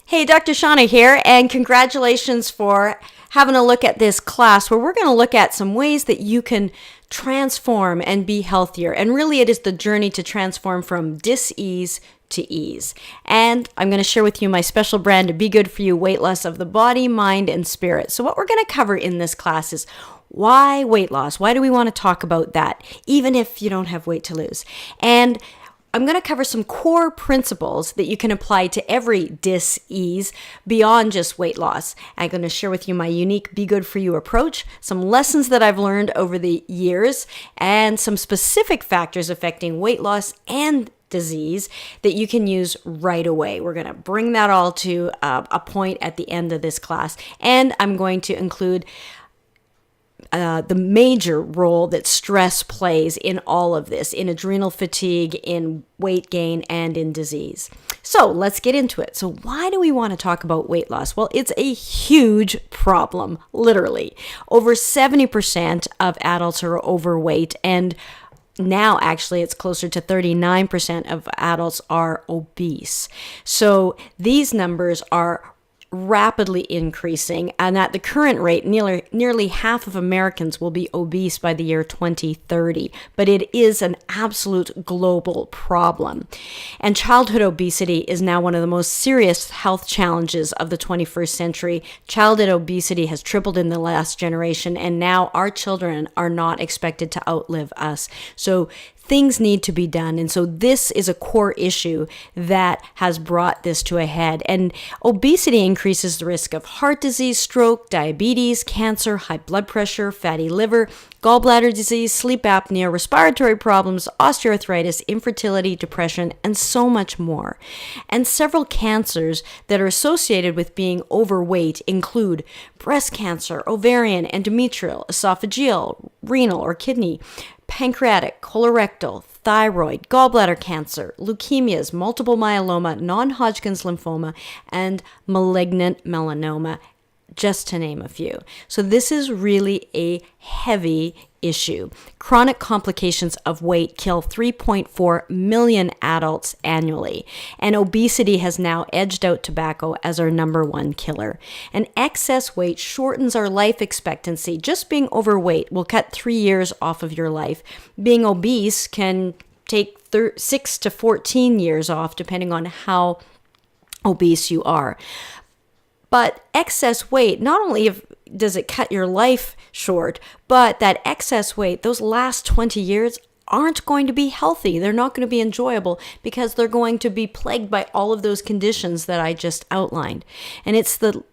Hey, Dr. Shaunna here, and congratulations for having a look at this class where we're going to look at some ways that you can transform and be healthier. And really, it is the journey to transform from dis-ease to ease. And I'm going to share with you my special brand of Be Good For You weight loss of the body, mind, and spirit. So what we're going to cover in this class is why weight loss? Why do we want to talk about that, even if you don't have weight to lose? And I'm going to cover some core principles that you can apply to every dis-ease beyond just weight loss. I'm going to share with you my unique Be Good For You approach, some lessons that I've learned over the years, and some specific factors affecting weight loss and disease that you can use right away. We're going to bring that all to a point at the end of this class. And I'm going to include the major role that stress plays in all of this, in adrenal fatigue, in weight gain, and in disease. So let's get into it. So why do we want to talk about weight loss? Well, it's a huge problem, literally. Over 70% of adults are overweight, and now actually it's closer to 39% of adults are obese. So these numbers are rapidly increasing, and at the current rate, nearly half of Americans will be obese by the year 2030. But it is an absolute global problem. And childhood obesity is now one of the most serious health challenges of the 21st century. Childhood obesity has tripled in the last generation, and now our children are not expected to outlive us. So things need to be done. And so this is a core issue that has brought this to a head. And obesity increases the risk of heart disease, stroke, diabetes, cancer, high blood pressure, fatty liver, gallbladder disease, sleep apnea, respiratory problems, osteoarthritis, infertility, depression, and so much more. And several cancers that are associated with being overweight include breast cancer, ovarian, endometrial, esophageal, renal or kidney, pancreatic, colorectal, thyroid, gallbladder cancer, leukemias, multiple myeloma, non-Hodgkin's lymphoma, and malignant melanoma, just to name a few. So this is really a heavy issue. Chronic complications of weight kill 3.4 million adults annually, and obesity has now edged out tobacco as our number one killer. And excess weight shortens our life expectancy. Just being overweight will cut 3 years off of your life. Being obese can take 6 to 14 years off, depending on how obese you are. But excess weight, not only does it cut your life short, but that excess weight, those last 20 years aren't going to be healthy. They're not going to be enjoyable because they're going to be plagued by all of those conditions that I just outlined. And it's the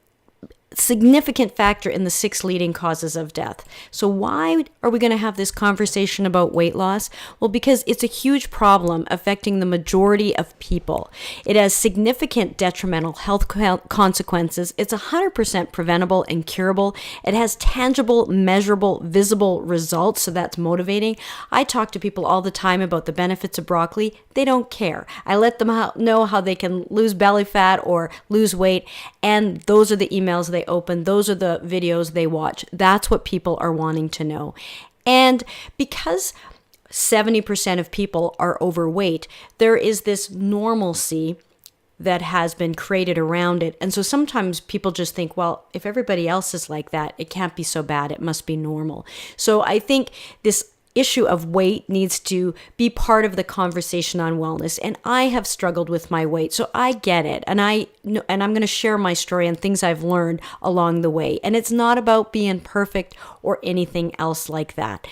significant factor in the 6 leading causes of death. So why are we going to have this conversation about weight loss? Well, because it's a huge problem affecting the majority of people. It has significant detrimental health consequences. It's 100% preventable and curable. It has tangible, measurable, visible results, so that's motivating. I talk to people all the time about the benefits of broccoli. They don't care. I let them know how they can lose belly fat or lose weight, and those are the emails they open. Those are the videos they watch. That's what people are wanting to know. And because 70% of people are overweight, there is this normalcy that has been created around it. And so sometimes people just think, well, if everybody else is like that, it can't be so bad. It must be normal. So I think this issue of weight needs to be part of the conversation on wellness. And I have struggled with my weight, so I get it. And I'm going to share my story and things I've learned along the way. And it's not about being perfect or anything else like that.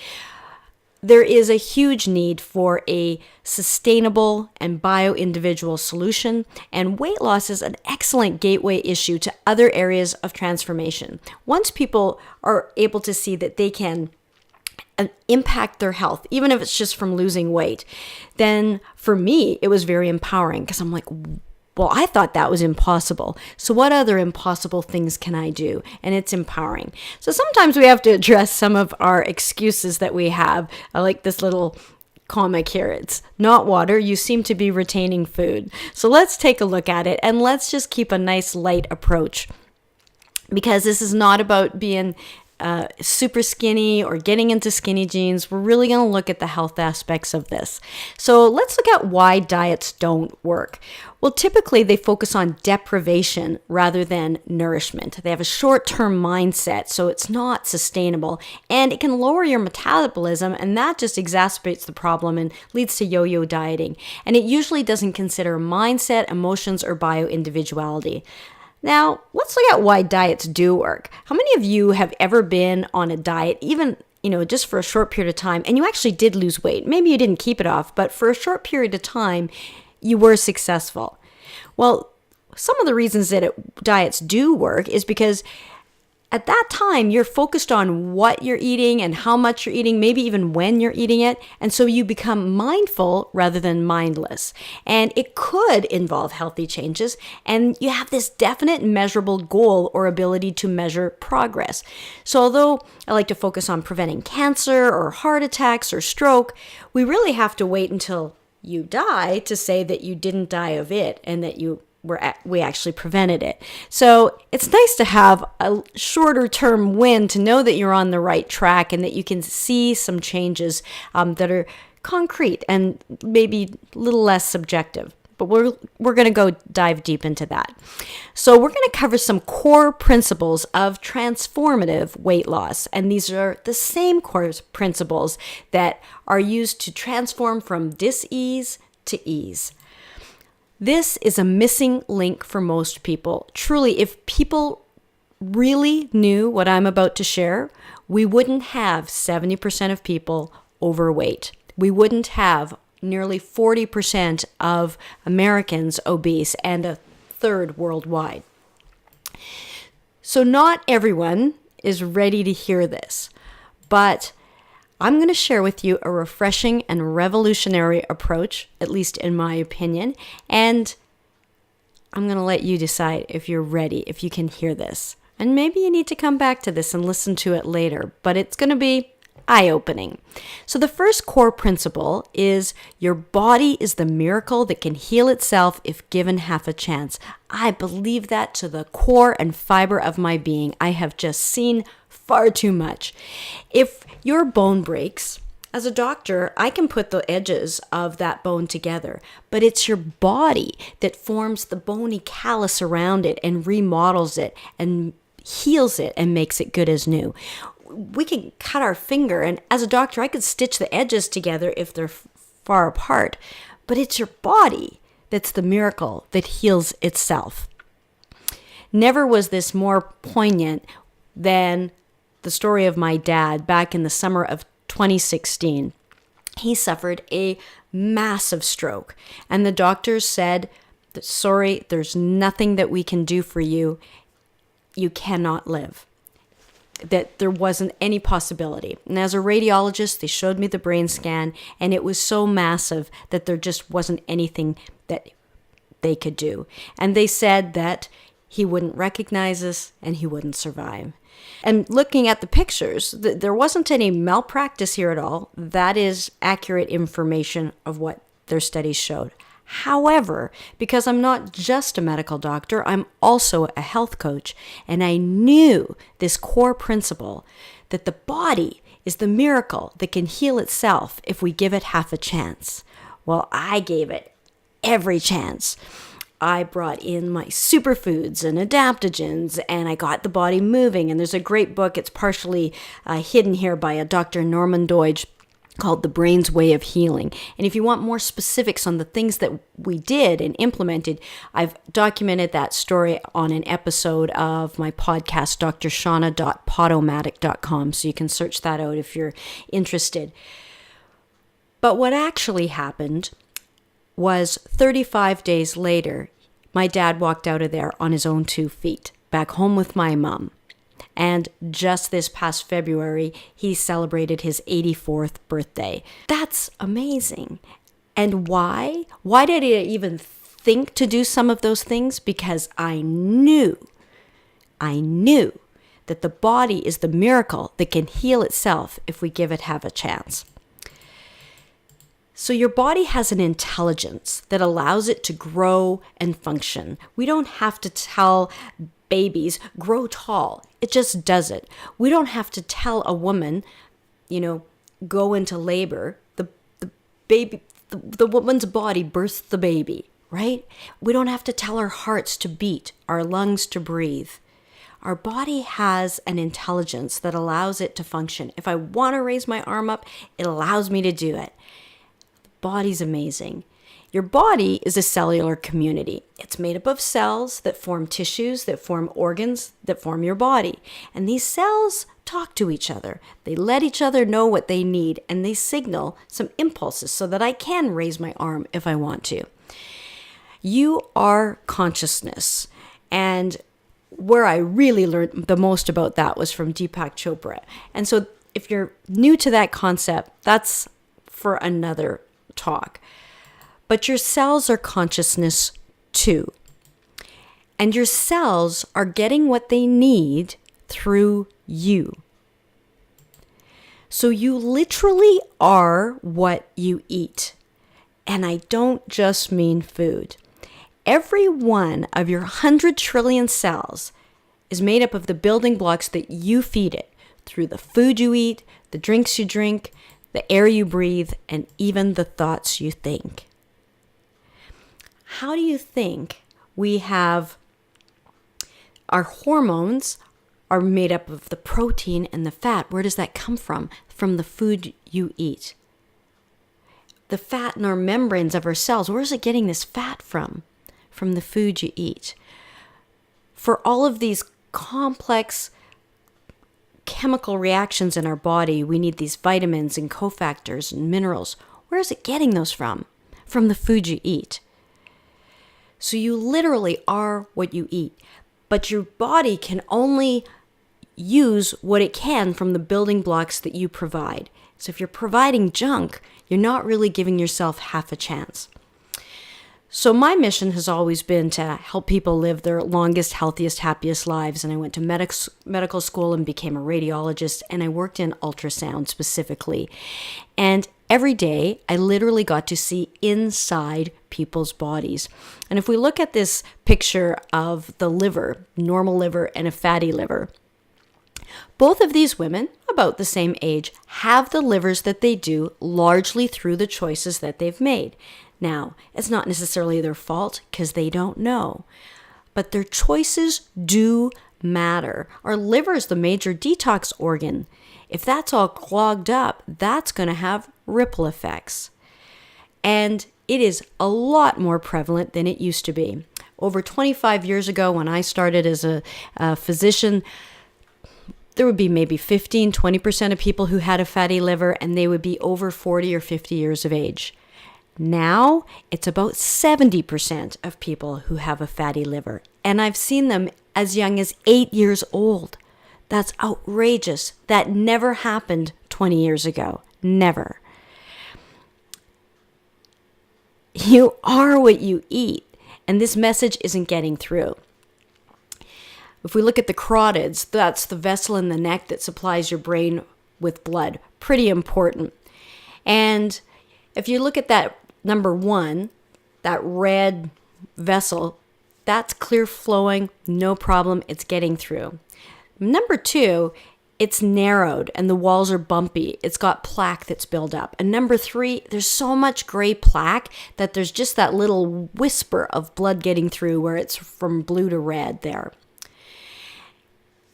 There is a huge need for a sustainable and bio-individual solution, and weight loss is an excellent gateway issue to other areas of transformation. Once people are able to see that they can impact their health, even if it's just from losing weight, then for me, it was very empowering because I'm like, well, I thought that was impossible. So what other impossible things can I do? And it's empowering. So sometimes we have to address some of our excuses that we have. I like this little comic here. It's not water. You seem to be retaining food. So let's take a look at it, and let's just keep a nice light approach, because this is not about being super skinny or getting into skinny jeans. We're really going to look at the health aspects of this. So let's look at why diets don't work. Well, typically they focus on deprivation rather than nourishment. They have a short-term mindset, so it's not sustainable, and it can lower your metabolism, and that just exacerbates the problem and leads to yo-yo dieting. And it usually doesn't consider mindset, emotions, or bio-individuality. Now, let's look at why diets do work. How many of you have ever been on a diet, even just for a short period of time, and you actually did lose weight? Maybe you didn't keep it off, but for a short period of time, you were successful. Well, some of the reasons that diets do work is because at that time, you're focused on what you're eating and how much you're eating, maybe even when you're eating it. And so you become mindful rather than mindless. And it could involve healthy changes. And you have this definite measurable goal or ability to measure progress. So although I like to focus on preventing cancer or heart attacks or stroke, we really have to wait until you die to say that you didn't die of it and that we actually prevented it. So it's nice to have a shorter term win to know that you're on the right track and that you can see some changes that are concrete and maybe a little less subjective. But we're going to go dive deep into that. So we're going to cover some core principles of transformative weight loss. And these are the same core principles that are used to transform from dis-ease to ease. This is a missing link for most people. Truly, if people really knew what I'm about to share, we wouldn't have 70% of people overweight. We wouldn't have nearly 40% of Americans obese and a third worldwide. So not everyone is ready to hear this, but I'm going to share with you a refreshing and revolutionary approach, at least in my opinion, and I'm going to let you decide if you're ready, if you can hear this. And maybe you need to come back to this and listen to it later, but it's going to be eye-opening. So the first core principle is your body is the miracle that can heal itself if given half a chance. I believe that to the core and fiber of my being. I have just seen far too much. If your bone breaks, as a doctor, I can put the edges of that bone together, but it's your body that forms the bony callus around it and remodels it and heals it and makes it good as new. We can cut our finger, and as a doctor, I could stitch the edges together if they're far apart, but it's your body that's the miracle that heals itself. Never was this more poignant than the story of my dad back in the summer of 2016. He suffered a massive stroke, and the doctors said, sorry, there's nothing that we can do for you. You cannot live. That there wasn't any possibility. And as a radiologist, they showed me the brain scan, and it was so massive that there just wasn't anything that they could do. And they said that he wouldn't recognize us and he wouldn't survive. And looking at the pictures, there wasn't any malpractice here at all. That is accurate information of what their studies showed. However, because I'm not just a medical doctor, I'm also a health coach, and I knew this core principle that the body is the miracle that can heal itself if we give it half a chance. Well, I gave it every chance. I brought in my superfoods and adaptogens, and I got the body moving. And there's a great book, it's partially hidden here by a Dr. Norman Doidge, called The Brain's Way of Healing. And if you want more specifics on the things that we did and implemented, I've documented that story on an episode of my podcast, drshaunna.podomatic.com. So you can search that out if you're interested. But what actually happened was 35 days later, my dad walked out of there on his own 2 feet, back home with my mom. And just this past February, he celebrated his 84th birthday. That's amazing. And why? Why did I even think to do some of those things? Because I knew that the body is the miracle that can heal itself if we give it half a chance. So your body has an intelligence that allows it to grow and function. We don't have to tell babies grow tall. It just does it. We don't have to tell a woman, go into labor. The baby, the woman's body births the baby, right? We don't have to tell our hearts to beat, our lungs to breathe. Our body has an intelligence that allows it to function. If I want to raise my arm up, it allows me to do it. The body's amazing. Your body is a cellular community. It's made up of cells that form tissues, that form organs, that form your body. And these cells talk to each other. They let each other know what they need, and they signal some impulses so that I can raise my arm if I want to. You are consciousness. And where I really learned the most about that was from Deepak Chopra. And so if you're new to that concept, that's for another talk. But your cells are consciousness too. And your cells are getting what they need through you. So you literally are what you eat. And I don't just mean food. Every one of your 100 trillion cells is made up of the building blocks that you feed it through the food you eat, the drinks you drink, the air you breathe, and even the thoughts you think. How do you think we have our hormones are made up of the protein and the fat? Where does that come from? From the food you eat. The fat in our membranes of our cells, where is it getting this fat from? From the food you eat. For all of these complex chemical reactions in our body, we need these vitamins and cofactors and minerals. Where is it getting those from? From the food you eat. So you literally are what you eat, but your body can only use what it can from the building blocks that you provide. So if you're providing junk, you're not really giving yourself half a chance. So my mission has always been to help people live their longest, healthiest, happiest lives. And I went to medical school and became a radiologist, and I worked in ultrasound specifically. And every day, I literally got to see inside people's bodies. And if we look at this picture of the liver, normal liver and a fatty liver, both of these women, about the same age, have the livers that they do largely through the choices that they've made. Now, it's not necessarily their fault because they don't know, but their choices do matter. Our liver is the major detox organ. If that's all clogged up, that's going to have ripple effects. And it is a lot more prevalent than it used to be. Over 25 years ago, when I started as a physician, there would be maybe 15, 20% of people who had a fatty liver, and they would be over 40 or 50 years of age. Now, it's about 70% of people who have a fatty liver. And I've seen them as young as 8 years old. That's outrageous. That never happened 20 years ago. Never. You are what you eat. And this message isn't getting through. If we look at the carotids, that's the vessel in the neck that supplies your brain with blood. Pretty important. And if you look at that number one, that red vessel, that's clear flowing, no problem, it's getting through. Number two, it's narrowed and the walls are bumpy. It's got plaque that's built up. And number three, there's so much gray plaque that there's just that little whisper of blood getting through where it's from blue to red there.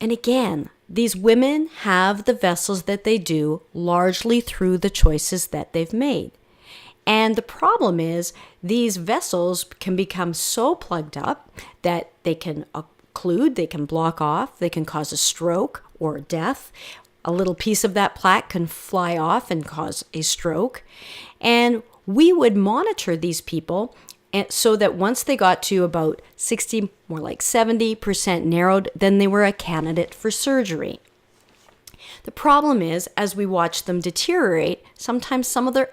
And again, these women have the vessels that they do largely through the choices that they've made. And the problem is these vessels can become so plugged up that they can occlude, they can block off, they can cause a stroke or death. A little piece of that plaque can fly off and cause a stroke. And we would monitor these people so that once they got to about 60, more like 70% narrowed, then they were a candidate for surgery. The problem is, as we watch them deteriorate, sometimes some of their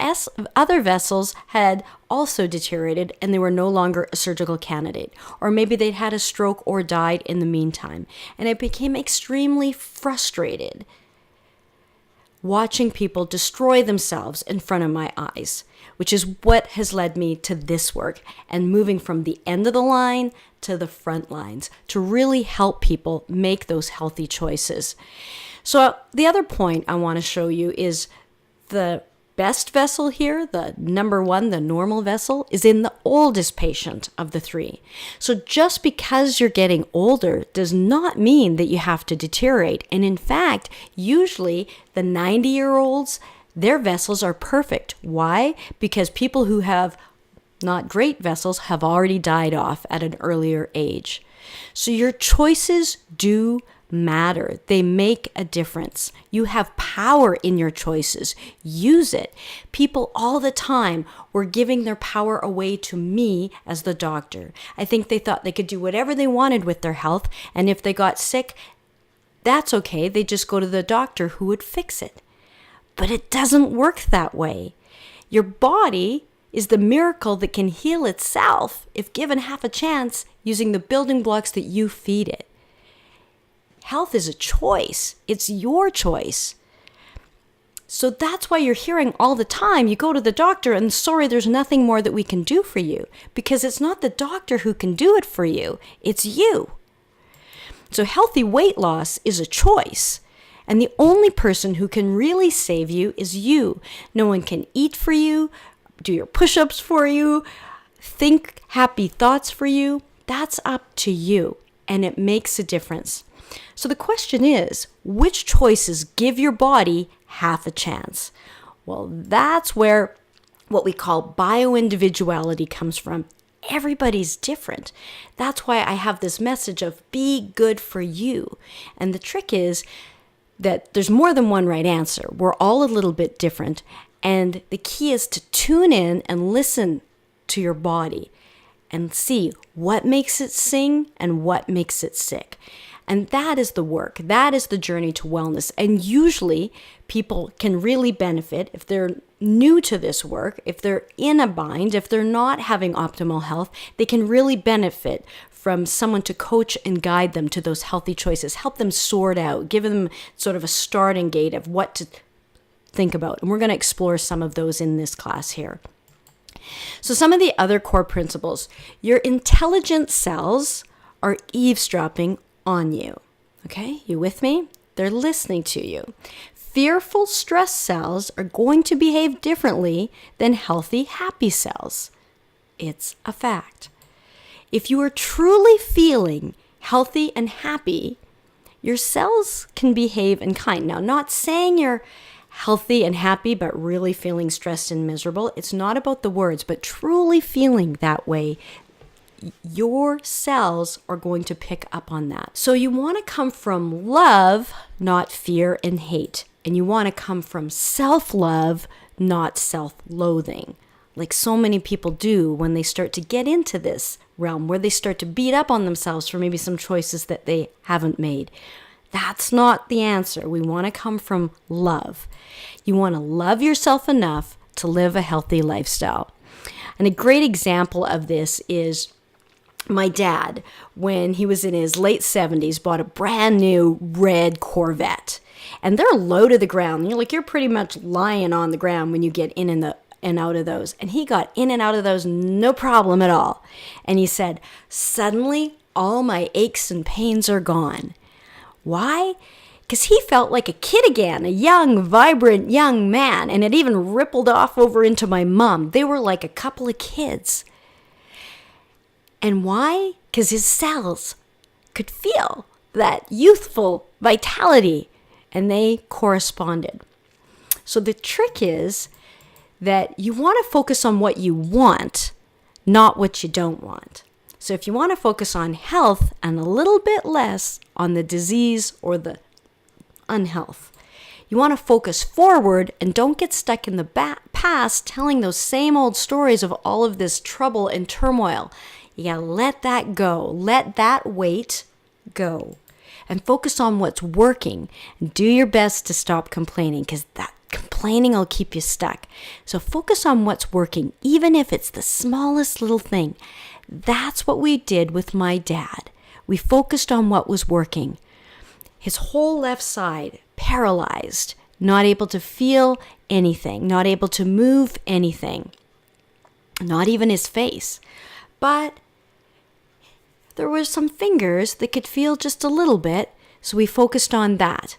other vessels had also deteriorated and they were no longer a surgical candidate. Or maybe they'd had a stroke or died in the meantime. And I became extremely frustrated watching people destroy themselves in front of my eyes, which is what has led me to this work and moving from the end of the line to the front lines to really help people make those healthy choices. So the other point I want to show you is the best vessel here, the number one, the normal vessel, is in the oldest patient of the three. So just because you're getting older does not mean that you have to deteriorate. And in fact, usually the 90-year-olds, their vessels are perfect. Why? Because people who have not great vessels have already died off at an earlier age. So your choices do matter. They make a difference. You have power in your choices. Use it. People all the time were giving their power away to me as the doctor. I think they thought they could do whatever they wanted with their health, and if they got sick, that's okay. They just go to the doctor who would fix it. But it doesn't work that way. Your body is the miracle that can heal itself if given half a chance using the building blocks that you feed it. Health is a choice. It's your choice. So that's why you're hearing all the time, you go to the doctor and sorry, there's nothing more that we can do for you. Because it's not the doctor who can do it for you. It's you. So healthy weight loss is a choice. And the only person who can really save you is you. No one can eat for you, do your push-ups for you, think happy thoughts for you. That's up to you, and it makes a difference. So the question is, which choices give your body half a chance? Well, that's where what we call bioindividuality comes from. Everybody's different. That's why I have this message of be good for you. And the trick is that there's more than one right answer. We're all a little bit different. And the key is to tune in and listen to your body and see what makes it sing and what makes it sick. And that is the work. That is the journey to wellness. And usually people can really benefit if they're new to this work, if they're in a bind, if they're not having optimal health, they can really benefit from someone to coach and guide them to those healthy choices, help them sort out, give them sort of a starting gate of what to think about. And we're going to explore some of those in this class here. So some of the other core principles, your intelligent cells are eavesdropping on you. Okay, you with me? They're listening to you. Fearful stress cells are going to behave differently than healthy, happy cells. It's a fact. If you are truly feeling healthy and happy, your cells can behave in kind. Now, not saying you're healthy and happy, but really feeling stressed and miserable. It's not about the words, but truly feeling that way. Your cells are going to pick up on that. So you want to come from love, not fear and hate. And you want to come from self-love, not self-loathing. Like so many people do when they start to get into this realm, where they start to beat up on themselves for maybe some choices that they haven't made. That's not the answer. We want to come from love. You want to love yourself enough to live a healthy lifestyle. And a great example of this is my dad, when he was in his late 70s, bought a brand new red Corvette. And they're low to the ground. You're pretty much lying on the ground when you get in and out of those. And he got in and out of those no problem at all. And he said, suddenly all my aches and pains are gone. Why? Because he felt like a kid again, a young, vibrant young man. And it even rippled off over into my mom. They were like a couple of kids. And why? Because his cells could feel that youthful vitality, and they corresponded. So the trick is that you want to focus on what you want, not what you don't want. So if you want to focus on health and a little bit less on the disease or the unhealth, you want to focus forward and don't get stuck in the past telling those same old stories of all of this trouble and turmoil. You got to let that go. Let that weight go. And focus on what's working. And do your best to stop complaining, because that complaining will keep you stuck. So focus on what's working, even if it's the smallest little thing. That's what we did with my dad. We focused on what was working. His whole left side paralyzed, not able to feel anything, not able to move anything, not even his face. But there were some fingers that could feel just a little bit, so we focused on that.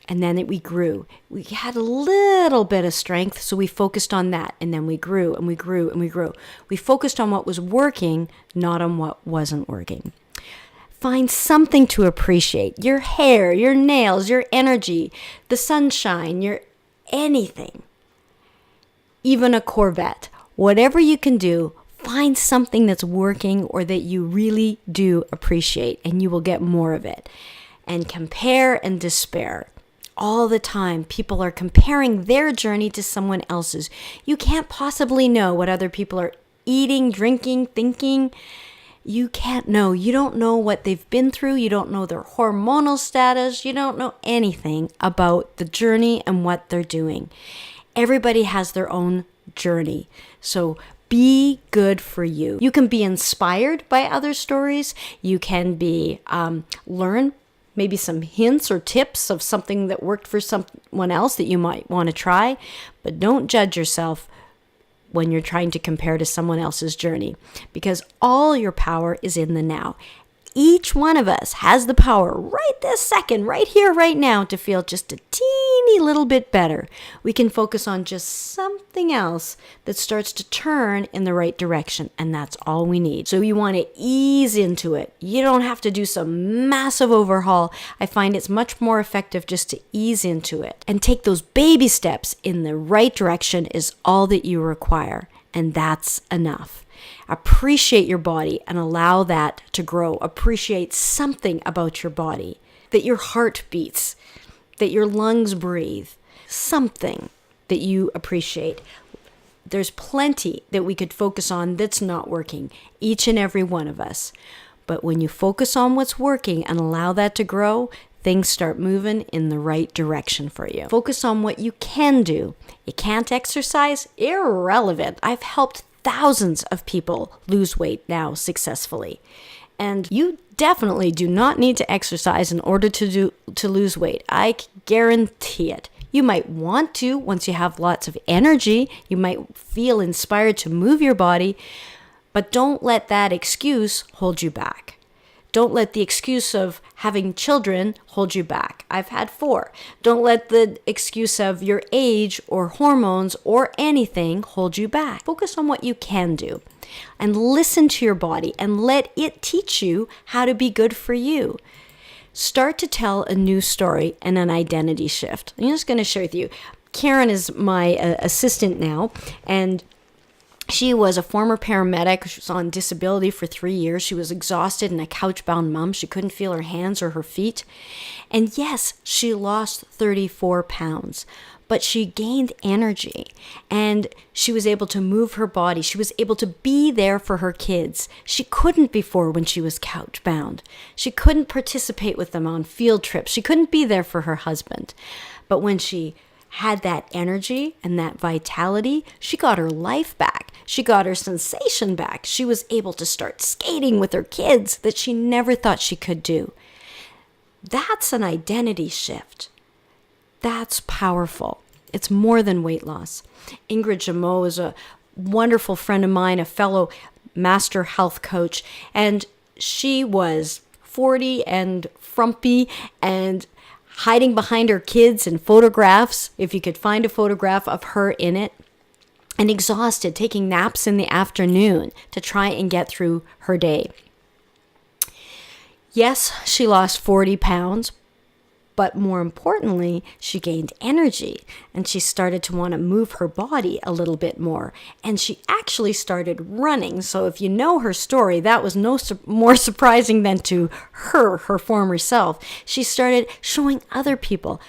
And then we grew. We had a little bit of strength, so we focused on that. And then we grew and we grew and we grew. We focused on what was working, not on what wasn't working. Find something to appreciate. Your hair, your nails, your energy, the sunshine, your anything. Even a Corvette. Whatever you can do, find something that's working or that you really do appreciate, and you will get more of it. And compare and despair. All the time, people are comparing their journey to someone else's. You can't possibly know what other people are eating, drinking, thinking. You can't know. You don't know what they've been through. You don't know their hormonal status. You don't know anything about the journey and what they're doing. Everybody has their own journey. So be good for you. You can be inspired by other stories. You can be learn maybe some hints or tips of something that worked for someone else that you might want to try, but don't judge yourself when you're trying to compare to someone else's journey, because all your power is in the now. Each one of us has the power right this second, right here, right now, to feel just a teeny little bit better. We can focus on just something else that starts to turn in the right direction, and that's all we need. So you want to ease into it. You don't have to do some massive overhaul. I find it's much more effective just to ease into it. And take those baby steps in the right direction is all that you require, and that's enough. Appreciate your body and allow that to grow. Appreciate something about your body, that your heart beats, that your lungs breathe, something that you appreciate. There's plenty that we could focus on that's not working, each and every one of us. But when you focus on what's working and allow that to grow, things start moving in the right direction for you. Focus on what you can do. You can't exercise? Irrelevant. I've helped thousands of people lose weight now successfully. And you definitely do not need to exercise in order to lose weight. I guarantee it. You might want to once you have lots of energy. You might feel inspired to move your body, but don't let that excuse hold you back. Don't let the excuse of having children hold you back. I've had 4. Don't let the excuse of your age or hormones or anything hold you back. Focus on what you can do and listen to your body and let it teach you how to be good for you. Start to tell a new story and an identity shift. I'm just going to share with you. Karen is my assistant now, and she was a former paramedic. She was on disability for 3 years. She was exhausted and a couch-bound mom. She couldn't feel her hands or her feet. And yes, she lost 34 pounds, but she gained energy and she was able to move her body. She was able to be there for her kids. She couldn't before when she was couch-bound. She couldn't participate with them on field trips. She couldn't be there for her husband. But when she had that energy and that vitality, she got her life back. She got her sensation back. She was able to start skating with her kids that she never thought she could do. That's an identity shift. That's powerful. It's more than weight loss. Ingrid Jameau is a wonderful friend of mine, a fellow master health coach, and she was 40 and frumpy and hiding behind her kids in photographs, if you could find a photograph of her in it, and exhausted, taking naps in the afternoon to try and get through her day. Yes, she lost 40 pounds, but more importantly, she gained energy and she started to want to move her body a little bit more. And she actually started running. So if you know her story, that was more surprising than to her former self. She started showing other people,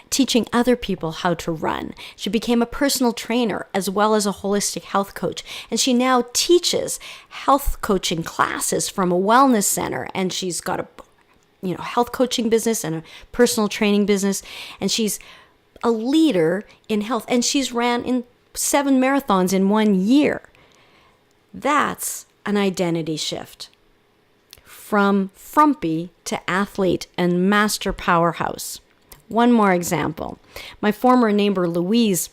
teaching other people how to run. She became a personal trainer as well as a holistic health coach. And she now teaches health coaching classes from a wellness center. And she's got a health coaching business and a personal training business. And she's a leader in health. And she's ran in 7 marathons in 1 year. That's an identity shift. From frumpy to athlete and master powerhouse. One more example. My former neighbor, Louise,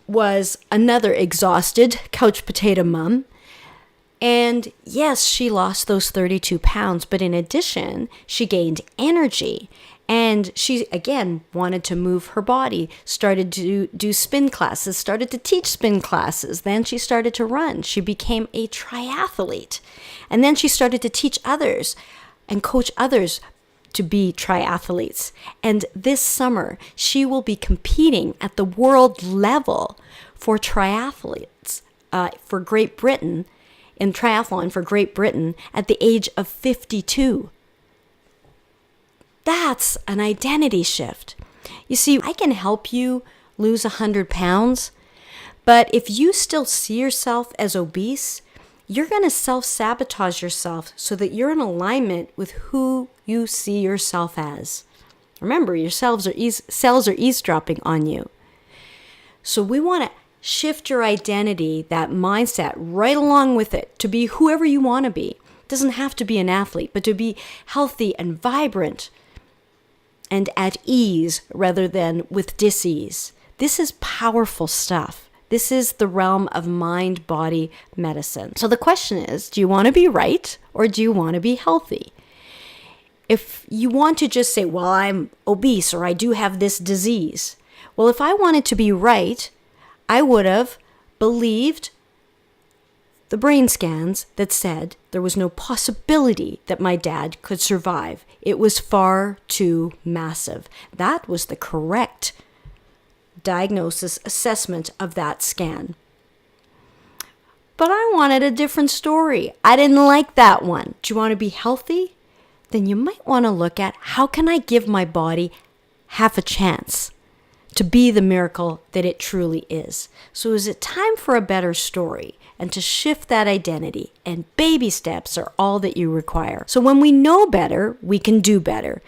was another exhausted couch potato mom. And yes, she lost those 32 pounds, but in addition, she gained energy. And she, again, wanted to move her body, started to do spin classes, started to teach spin classes. Then she started to run. She became a triathlete. And then she started to teach others and coach others to be triathletes. And this summer, she will be competing at the world level for triathletes for Great Britain, in triathlon for Great Britain at the age of 52. That's an identity shift. You see, I can help you lose 100 pounds, but if you still see yourself as obese, you're going to self-sabotage yourself so that you're in alignment with who you see yourself as. Remember, your cells are eavesdropping on you. So we want to shift your identity, that mindset, right along with it to be whoever you want to be. It doesn't have to be an athlete, but to be healthy and vibrant and at ease rather than with dis-ease. This is powerful stuff. This is the realm of mind-body medicine. So the question is, do you want to be right or do you want to be healthy? If you want to just say, well, I'm obese or I do have this disease. Well, if I wanted to be right, I would have believed the brain scans that said there was no possibility that my dad could survive. It was far too massive. That was the correct diagnosis assessment of that scan. But I wanted a different story. I didn't like that one. Do you want to be healthy? Then you might want to look at how can I give my body half a chance to be the miracle that it truly is. So is it time for a better story and to shift that identity? And baby steps are all that you require. So when we know better, we can do better.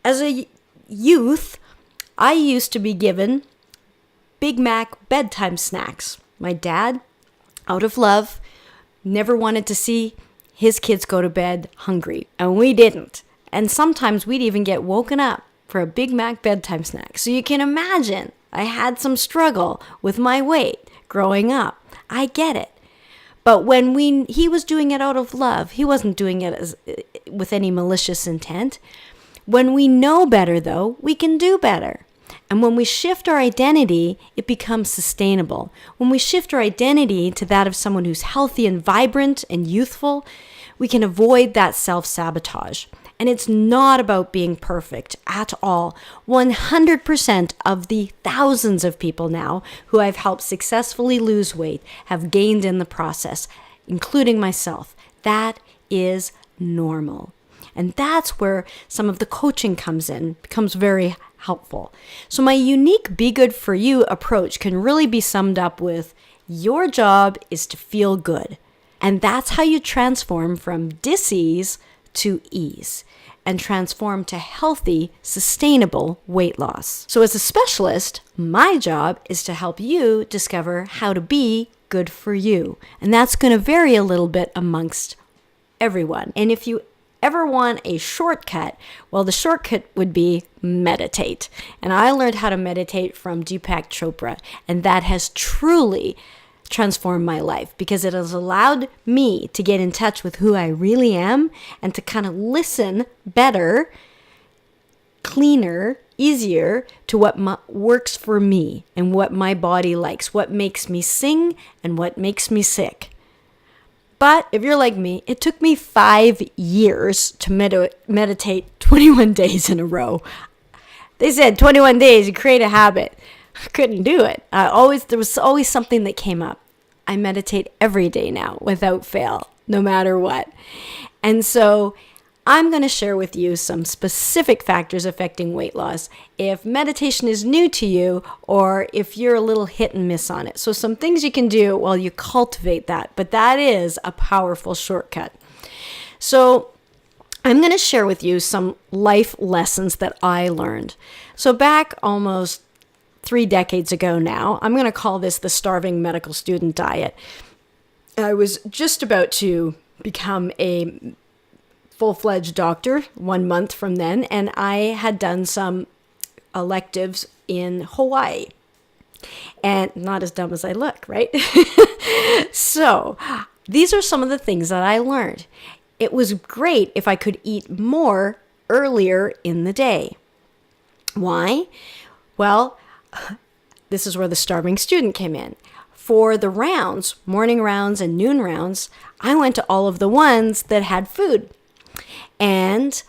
As a youth, I used to be given Big Mac bedtime snacks. My dad, out of love, never wanted to see his kids go to bed hungry, and we didn't. And sometimes we'd even get woken up for a Big Mac bedtime snack. So you can imagine I had some struggle with my weight growing up. I get it. But when he was doing it out of love, he wasn't doing it with any malicious intent. When we know better, though, we can do better. And when we shift our identity, it becomes sustainable. When we shift our identity to that of someone who's healthy and vibrant and youthful, we can avoid that self-sabotage. And it's not about being perfect at all. 100% of the thousands of people now who I've helped successfully lose weight have gained in the process, including myself. That is normal. And that's where some of the coaching comes in, becomes very helpful. So my unique Be Good For You approach can really be summed up with, your job is to feel good. And that's how you transform from dis-ease to ease and transform to healthy, sustainable weight loss. So as a specialist, my job is to help you discover how to be good for you. And that's going to vary a little bit amongst everyone. And if you ever want a shortcut, well, the shortcut would be meditate. And I learned how to meditate from Deepak Chopra, and that has truly transformed my life because it has allowed me to get in touch with who I really am and to kind of listen better, cleaner, easier to what works for me and what my body likes, what makes me sing and what makes me sick. But if you're like me, it took me 5 years to meditate 21 days in a row. They said 21 days, you create a habit. I couldn't do it. There was always something that came up. I meditate every day now without fail, no matter what. And so I'm going to share with you some specific factors affecting weight loss if meditation is new to you or if you're a little hit and miss on it. So some things you can do while you cultivate that, but that is a powerful shortcut. So I'm going to share with you some life lessons that I learned. So back almost 3 decades ago now, I'm going to call this the starving medical student diet. I was just about to become a full-fledged doctor 1 month from then, and I had done some electives in Hawaii. And not as dumb as I look, right? So these are some of the things that I learned. It was great if I could eat more earlier in the day. Why? Well, this is where the starving student came in. For the rounds, morning rounds and noon rounds, I went to all of the ones that had food. And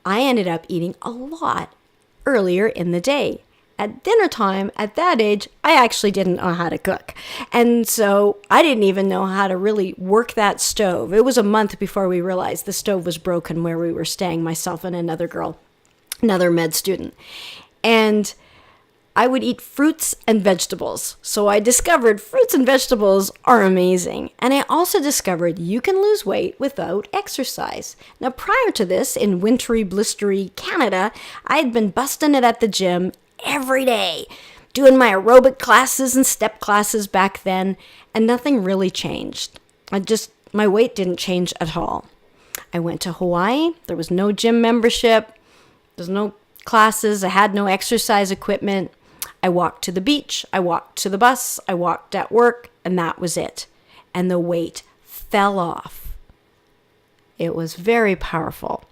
I ended up eating a lot earlier in the day. At dinner time, at that age, I actually didn't know how to cook. And so I didn't even know how to really work that stove. It was a month before we realized the stove was broken where we were staying, myself and another girl, another med student. And I would eat fruits and vegetables. So I discovered fruits and vegetables are amazing. And I also discovered you can lose weight without exercise. Now, prior to this, in wintry, blistery Canada, I had been busting it at the gym every day, doing my aerobic classes and step classes back then, and nothing really changed. My weight didn't change at all. I went to Hawaii. There was no gym membership. There's no classes. I had no exercise equipment. I walked to the beach. I walked to the bus. I walked at work, and that was it. And the weight fell off. It was very powerful.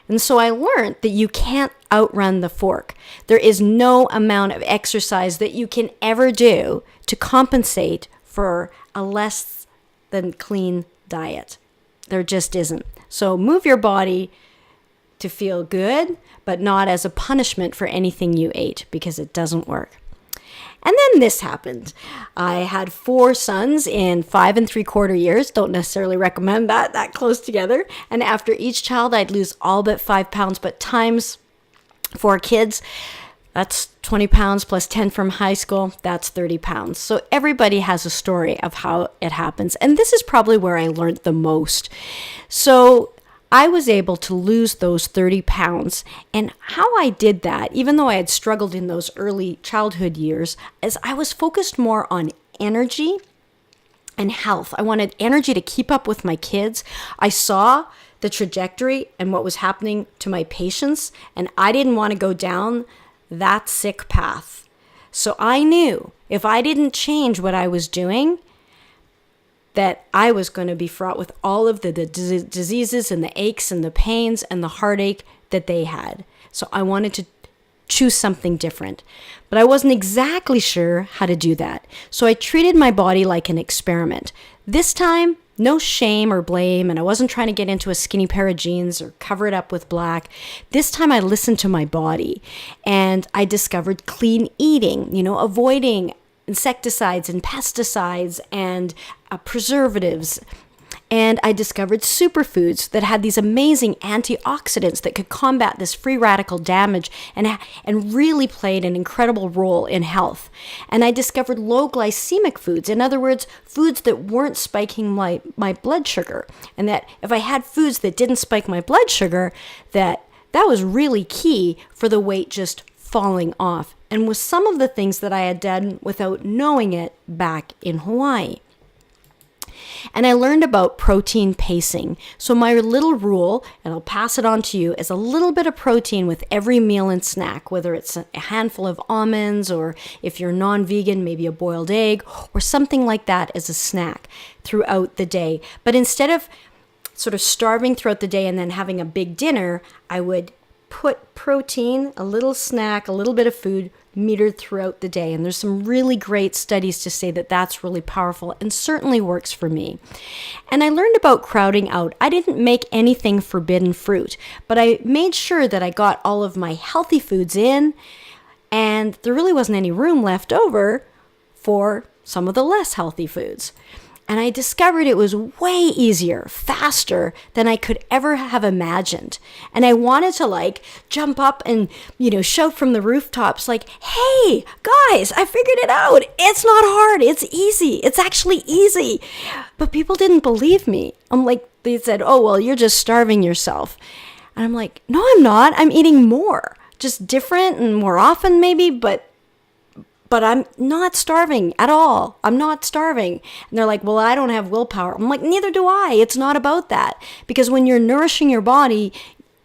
And so I learned that you can't outrun the fork. There is no amount of exercise that you can ever do to compensate for a less than clean diet. There just isn't. So move your body to feel good, but not as a punishment for anything you ate, because it doesn't work. And then this happened. I had 4 sons in 5 3/4 years. Don't necessarily recommend that close together. And after each child, I'd lose all but 5 pounds, but times 4 kids, that's 20 pounds plus 10 from high school, that's 30 pounds. So everybody has a story of how it happens. And this is probably where I learned the most. So I was able to lose those 30 pounds. And how I did that, even though I had struggled in those early childhood years, is I was focused more on energy and health. I wanted energy to keep up with my kids. I saw the trajectory and what was happening to my patients, and I didn't want to go down that sick path. So I knew if I didn't change what I was doing, that I was going to be fraught with all of the diseases and the aches and the pains and the heartache that they had. So I wanted to choose something different. But I wasn't exactly sure how to do that. So I treated my body like an experiment. This time, no shame or blame, and I wasn't trying to get into a skinny pair of jeans or cover it up with black. This time I listened to my body, and I discovered clean eating, avoiding insecticides and pesticides and preservatives. And I discovered superfoods that had these amazing antioxidants that could combat this free radical damage and really played an incredible role in health. And I discovered low glycemic foods. In other words, foods that weren't spiking my blood sugar. And that if I had foods that didn't spike my blood sugar, that was really key for the weight just falling off, and was some of the things that I had done without knowing it back in Hawaii. And I learned about protein pacing. So my little rule, and I'll pass it on to you, is a little bit of protein with every meal and snack, whether it's a handful of almonds, or if you're non-vegan, maybe a boiled egg or something like that as a snack throughout the day. But instead of sort of starving throughout the day and then having a big dinner, I would put protein, a little snack, a little bit of food metered throughout the day. And there's some really great studies to say that that's really powerful and certainly works for me. And I learned about crowding out. I didn't make anything forbidden fruit, but I made sure that I got all of my healthy foods in, and there really wasn't any room left over for some of the less healthy foods. And I discovered it was way easier, faster than I could ever have imagined. And I wanted to jump up and, shout from the rooftops hey, guys, I figured it out. It's not hard. It's easy. It's actually easy. But people didn't believe me. They said, oh, well, you're just starving yourself. And I'm like, no, I'm not. I'm eating more. Just different and more often maybe, but I'm not starving at all. I'm not starving. And they're like, well, I don't have willpower. I'm like, neither do I. It's not about that. Because when you're nourishing your body,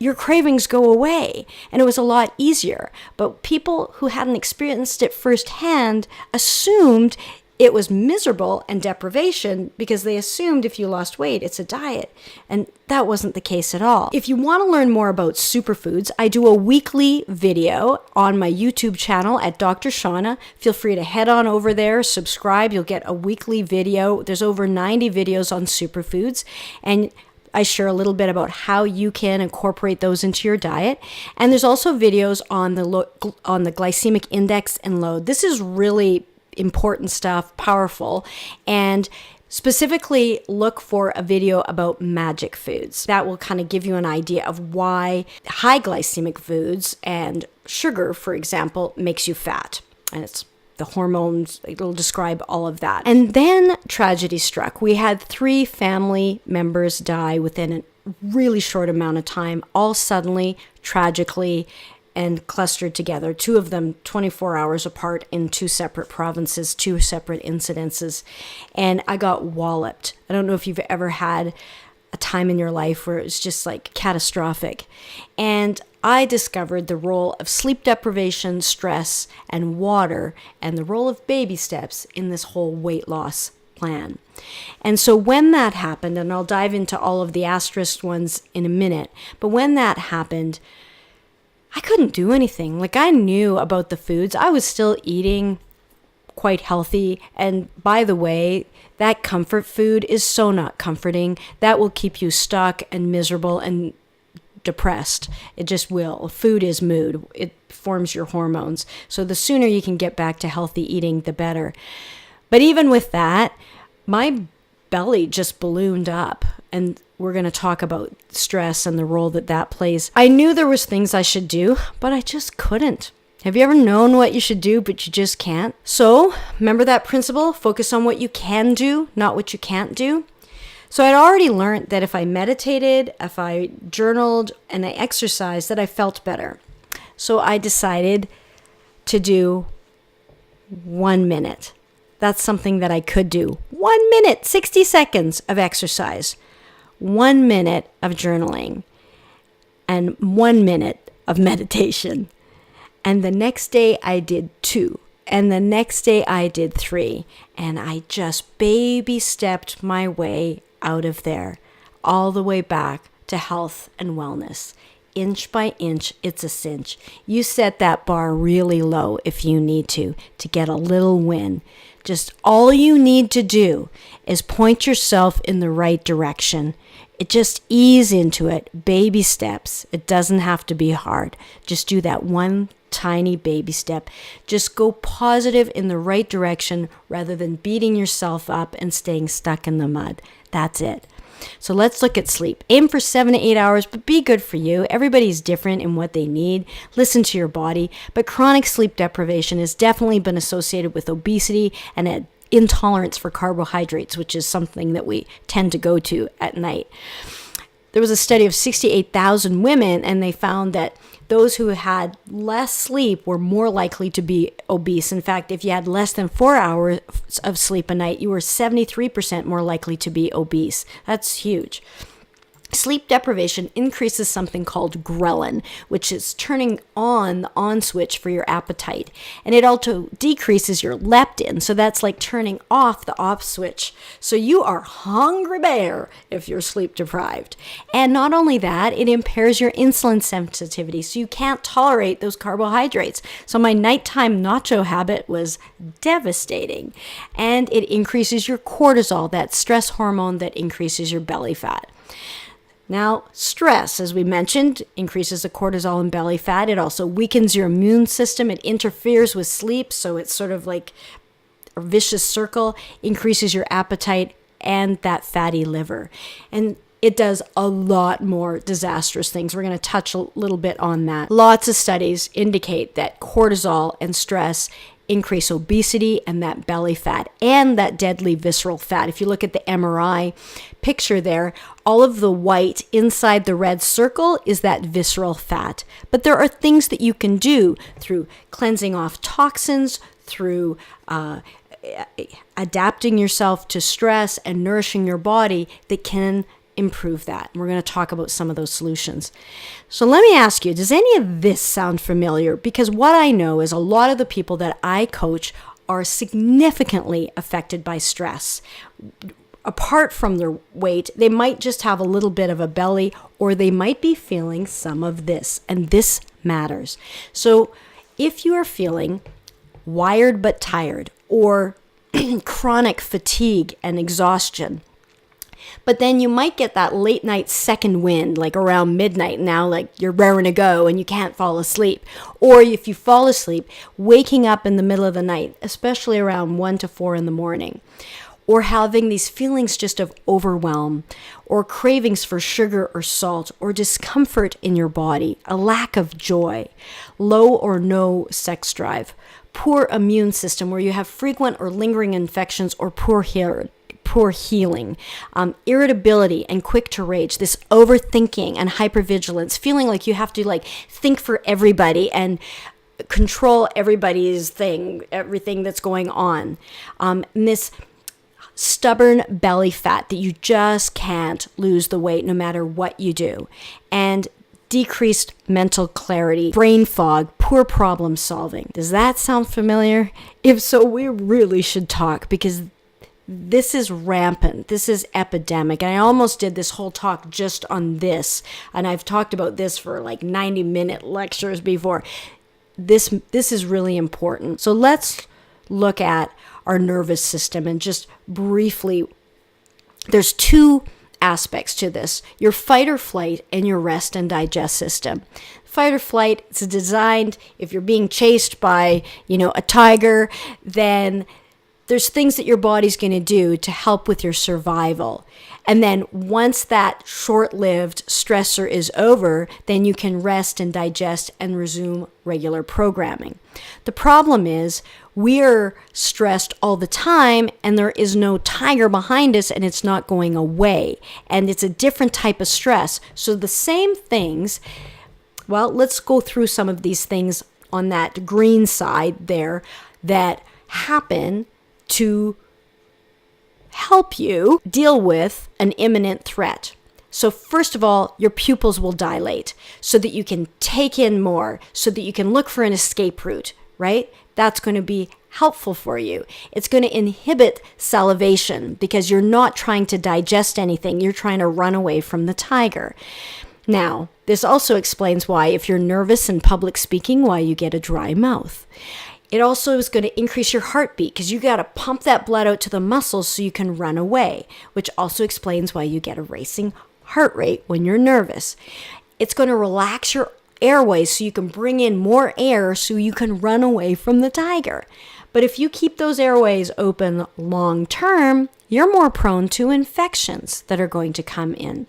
your cravings go away, and it was a lot easier. But people who hadn't experienced it firsthand assumed it was miserable and deprivation because they assumed if you lost weight, it's a diet. And that wasn't the case at all. If you want to learn more about superfoods, I do a weekly video on my YouTube channel at Dr. Shaunna. Feel free to head on over there, subscribe. You'll get a weekly video. There's over 90 videos on superfoods. And I share a little bit about how you can incorporate those into your diet. And there's also videos on the glycemic index and load. This is really important stuff, powerful, and specifically look for a video about magic foods. That will kind of give you an idea of why high glycemic foods and sugar, for example, makes you fat. And it's the hormones, it'll describe all of that. And then tragedy struck. We had 3 family members die within a really short amount of time, all suddenly, tragically, and clustered together, 2 of them 24 hours apart in 2 separate provinces, 2 separate incidences. And I got walloped. I don't know if you've ever had a time in your life where it was just like catastrophic. And I discovered the role of sleep deprivation, stress, and water, and the role of baby steps in this whole weight loss plan. And so when that happened, and I'll dive into all of the asterisk ones in a minute, but when that happened, I couldn't do anything. Like, I knew about the foods. I was still eating quite healthy. And by the way, that comfort food is so not comforting. That will keep you stuck and miserable and depressed. It just will. Food is mood. It forms your hormones. So the sooner you can get back to healthy eating, the better. But even with that, my belly just ballooned up. And we're going to talk about stress and the role that that plays. I knew there was things I should do, but I just couldn't. Have you ever known what you should do, but you just can't? So remember that principle, focus on what you can do, not what you can't do. So I'd already learned that if I meditated, if I journaled, and I exercised, that I felt better. So I decided to do 1 minute. That's something that I could do. 1 minute, 60 seconds of exercise. 1 minute of journaling, and 1 minute of meditation. And the next day I did 2, and the next day I did 3, and I just baby stepped my way out of there, all the way back to health and wellness. Inch by inch, it's a cinch. You set that bar really low if you need to get a little win. Just all you need to do is point yourself in the right direction. It just ease into it, baby steps. It doesn't have to be hard. Just do that one tiny baby step. Just go positive in the right direction rather than beating yourself up and staying stuck in the mud. That's it. So let's look at sleep. Aim for 7 to 8 hours, but be good for you. Everybody's different in what they need. Listen to your body. But chronic sleep deprivation has definitely been associated with obesity and an intolerance for carbohydrates, which is something that we tend to go to at night. There was a study of 68,000 women, and they found that those who had less sleep were more likely to be obese. In fact, if you had less than 4 hours of sleep a night, you were 73% more likely to be obese. That's huge. Sleep deprivation increases something called ghrelin, which is turning on the on switch for your appetite. And it also decreases your leptin, so that's like turning off the off switch. So you are hungry bear if you're sleep deprived. And not only that, it impairs your insulin sensitivity, so you can't tolerate those carbohydrates. So my nighttime nacho habit was devastating. And it increases your cortisol, that stress hormone that increases your belly fat. Now, stress, as we mentioned, increases the cortisol and belly fat. It also weakens your immune system. It interferes with sleep, so it's sort of like a vicious circle, increases your appetite and that fatty liver. And it does a lot more disastrous things. We're going to touch a little bit on that. Lots of studies indicate that cortisol and stress increase obesity and that belly fat and that deadly visceral fat. If you look at the MRI picture there, all of the white inside the red circle is that visceral fat. But there are things that you can do through cleansing off toxins, through adapting yourself to stress and nourishing your body that can improve that. And we're going to talk about some of those solutions. So let me ask you, does any of this sound familiar? Because what I know is a lot of the people that I coach are significantly affected by stress. Apart from their weight, they might just have a little bit of a belly, or they might be feeling some of this, and this matters. So if you are feeling wired but tired, or chronic fatigue and exhaustion, but then you might get that late night second wind, like around midnight now, like you're raring to go and you can't fall asleep. Or if you fall asleep, waking up in the middle of the night, especially around 1 to 4 in the morning. Or having these feelings just of overwhelm, or cravings for sugar or salt, or discomfort in your body, a lack of joy, low or no sex drive, poor immune system where you have frequent or lingering infections, or poor healing, irritability and quick to rage, this overthinking and hypervigilance, feeling like you have to think for everybody and control everybody's thing, everything that's going on. And this stubborn belly fat that you just can't lose the weight no matter what you do. And decreased mental clarity, brain fog, poor problem solving. Does that sound familiar? If so, we really should talk, because this is rampant. This is epidemic. And I almost did this whole talk just on this. And I've talked about this for 90-minute lectures before. This is really important. So let's look at our nervous system and just briefly, there's two aspects to this: your fight or flight and your rest and digest system. Fight or flight, it's designed, if you're being chased by, a tiger, then there's things that your body's going to do to help with your survival. And then once that short-lived stressor is over, then you can rest and digest and resume regular programming. The problem is we're stressed all the time, and there is no tiger behind us, and it's not going away. And it's a different type of stress. So the same things, well, let's go through some of these things on that green side there that happen to help you deal with an imminent threat. So first of all, your pupils will dilate so that you can take in more, so that you can look for an escape route, right? That's going to be helpful for you. It's going to inhibit salivation because you're not trying to digest anything. You're trying to run away from the tiger. Now, this also explains why, if you're nervous in public speaking, why you get a dry mouth. It also is going to increase your heartbeat because you got to pump that blood out to the muscles so you can run away, which also explains why you get a racing heart rate when you're nervous. It's going to relax your airways so you can bring in more air so you can run away from the tiger. But if you keep those airways open long term, you're more prone to infections that are going to come in.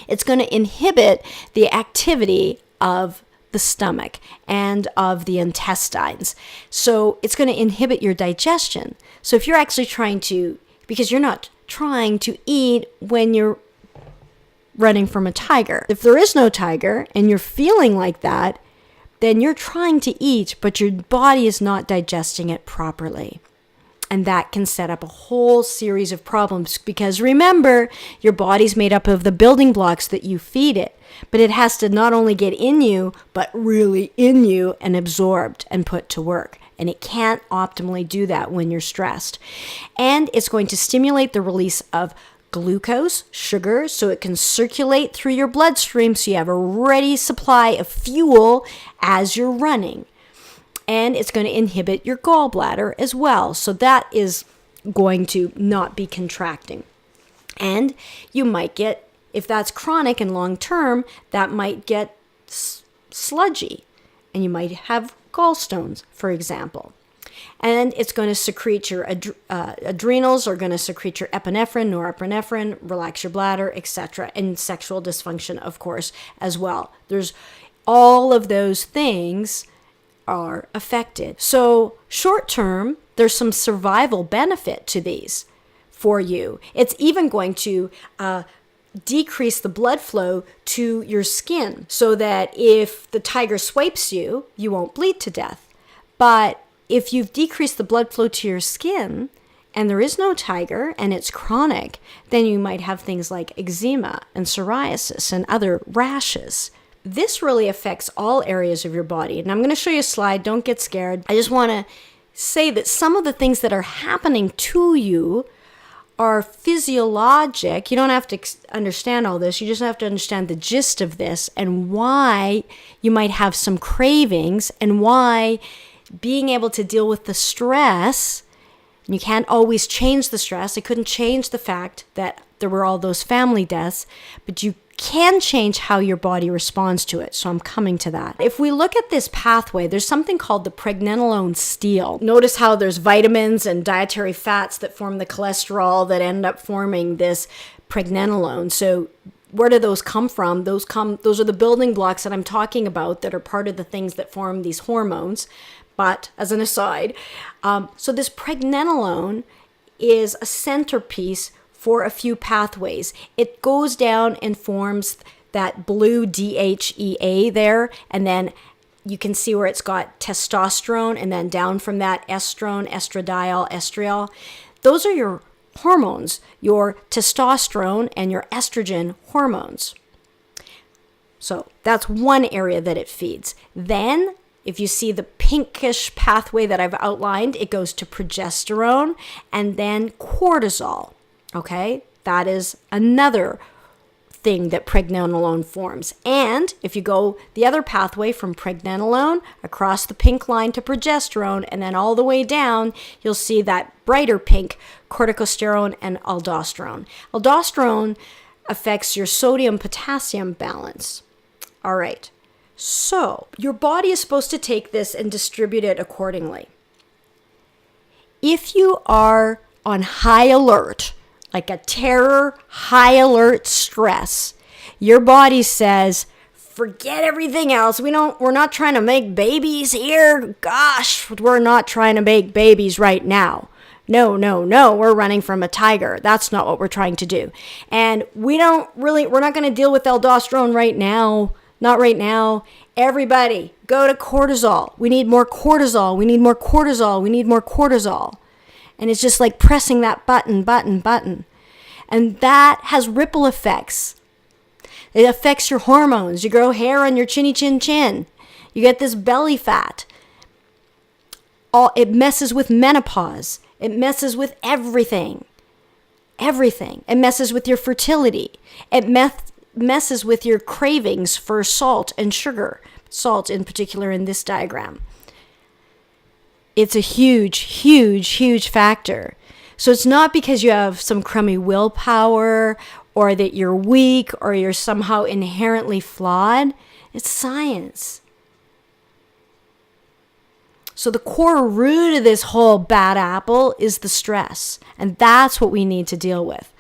It's going to inhibit the activity of the stomach and of the intestines. So it's going to inhibit your digestion. So if you're actually trying to, because you're not trying to eat when you're running from a tiger. If there is no tiger and you're feeling like that, then you're trying to eat, but your body is not digesting it properly. And that can set up a whole series of problems because remember, your body's made up of the building blocks that you feed it. But it has to not only get in you, but really in you and absorbed and put to work. And it can't optimally do that when you're stressed. And it's going to stimulate the release of glucose, sugar, so it can circulate through your bloodstream so you have a ready supply of fuel as you're running. And it's going to inhibit your gallbladder as well. So that is going to not be contracting. And you might get, if that's chronic and long term, that might get sludgy. And you might have gallstones, for example. And it's going to secrete your adrenals are going to secrete your epinephrine, norepinephrine, relax your bladder, etc. And sexual dysfunction, of course, as well. There's all of those things are affected. So short term, there's some survival benefit to these for you. It's even going to decrease the blood flow to your skin so that if the tiger swipes you, you won't bleed to death. But if you've decreased the blood flow to your skin and there is no tiger and it's chronic, then you might have things like eczema and psoriasis and other rashes. This really affects all areas of your body. And I'm going to show you a slide. Don't get scared. I just want to say that some of the things that are happening to you are physiologic. You don't have to understand all this. You just have to understand the gist of this and why you might have some cravings and why being able to deal with the stress. You can't always change the stress. I couldn't change the fact that there were all those family deaths, but you can change how your body responds to it. So I'm coming to that. If we look at this pathway, there's something called the Pregnenolone steal. Notice how there's vitamins and dietary fats that form the cholesterol that end up forming this Pregnenolone. So where do those come from? Those are the building blocks that I'm talking about that are part of the things that form these hormones. But as an aside, so this Pregnenolone is a centerpiece for a few pathways. It goes down and forms that blue DHEA there, and then you can see where it's got testosterone, and then down from that estrone, estradiol, estriol. Those are your hormones, your testosterone and your estrogen hormones. So that's one area that it feeds. Then if you see the pinkish pathway that I've outlined, it goes to progesterone and then cortisol. Okay, that is another thing that pregnenolone forms. And if you go the other pathway from pregnenolone across the pink line to progesterone and then all the way down, you'll see that brighter pink corticosterone and aldosterone. Aldosterone affects your sodium-potassium balance. All right, so your body is supposed to take this and distribute it accordingly. If you are on high alert, like a terror, high alert stress, your body says, forget everything else. We're not trying to make babies here. Gosh, we're not trying to make babies right now. No, we're running from a tiger. That's not what we're trying to do. And we're not going to deal with aldosterone right now. Not right now. Everybody, go to cortisol. We need more cortisol. We need more cortisol. We need more cortisol. And it's just like pressing that button. And that has ripple effects. It affects your hormones. You grow hair on your chinny chin chin. You get this belly fat. It messes with menopause. It messes with everything. Everything. It messes with your fertility. It messes with your cravings for salt and sugar. Salt in particular in this diagram. It's a huge factor. So it's not because you have some crummy willpower or that you're weak or you're somehow inherently flawed. It's science. So the core root of this whole bad apple is the stress. And that's what we need to deal with.